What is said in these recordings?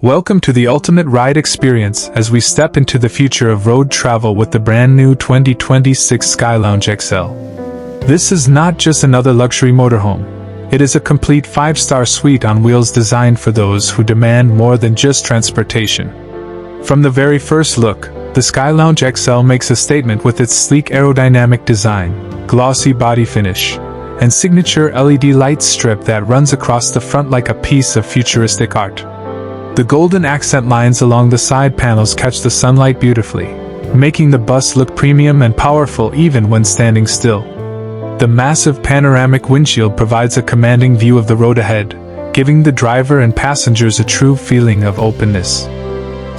Welcome to the ultimate ride experience as we step into the future of road travel with the brand new 2026 SkyLounge XL. This is not just another luxury motorhome. It is a complete 5-star suite on wheels designed for those who demand more than just transportation. From the very first look, the SkyLounge XL makes a statement with its sleek aerodynamic design, glossy body finish, and signature LED light strip that runs across the front like a piece of futuristic art. The golden accent lines along the side panels catch the sunlight beautifully, making the bus look premium and powerful even when standing still. The massive panoramic windshield provides a commanding view of the road ahead, giving the driver and passengers a true feeling of openness.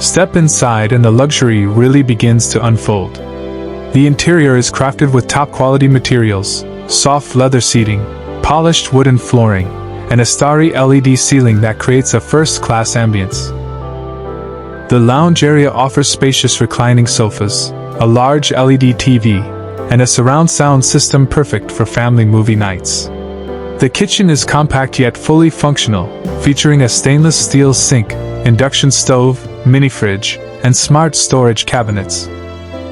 Step inside and the luxury really begins to unfold. The interior is crafted with top-quality materials, soft leather seating, polished wooden flooring, and a starry LED ceiling that creates a first-class ambience. The lounge area offers spacious reclining sofas, a large LED TV, and a surround sound system perfect for family movie nights. The kitchen is compact yet fully functional, featuring a stainless steel sink, induction stove, mini fridge, and smart storage cabinets.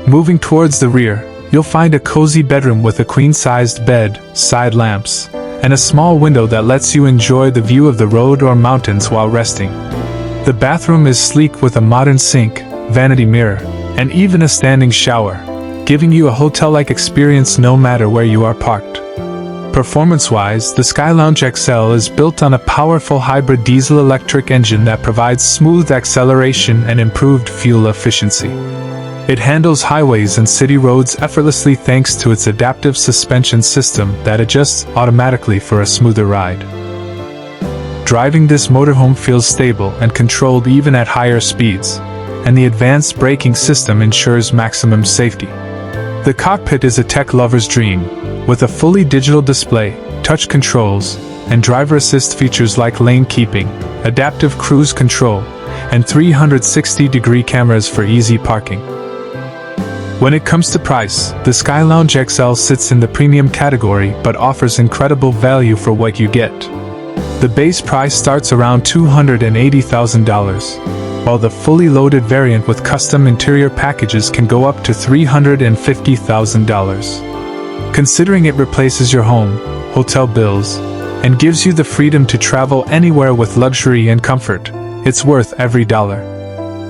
Moving towards the rear, you'll find a cozy bedroom with a queen-sized bed, side lamps, and a small window that lets you enjoy the view of the road or mountains while resting. The bathroom is sleek with a modern sink, vanity mirror, and even a standing shower, giving you a hotel-like experience no matter where you are parked. Performance-wise, the SkyLounge XL is built on a powerful hybrid diesel-electric engine that provides smooth acceleration and improved fuel efficiency. It handles highways and city roads effortlessly thanks to its adaptive suspension system that adjusts automatically for a smoother ride. Driving this motorhome feels stable and controlled even at higher speeds, and the advanced braking system ensures maximum safety. The cockpit is a tech lover's dream, with a fully digital display, touch controls, and driver assist features like lane keeping, adaptive cruise control, and 360-degree cameras for easy parking. When it comes to price, the SkyLounge XL sits in the premium category but offers incredible value for what you get. The base price starts around $280,000, while the fully loaded variant with custom interior packages can go up to $350,000. Considering it replaces your home, hotel bills, and gives you the freedom to travel anywhere with luxury and comfort, it's worth every dollar.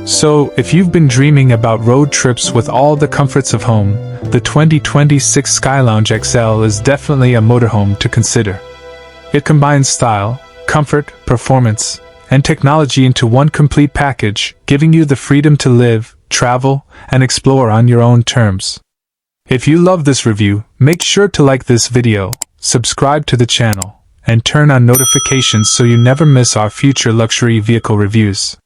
So, if you've been dreaming about road trips with all the comforts of home, the 2026 SkyLounge XL is definitely a motorhome to consider. It combines style, comfort, performance, and technology into one complete package, giving you the freedom to live, travel, and explore on your own terms. If you love this review, make sure to like this video, subscribe to the channel, and turn on notifications so you never miss our future luxury vehicle reviews.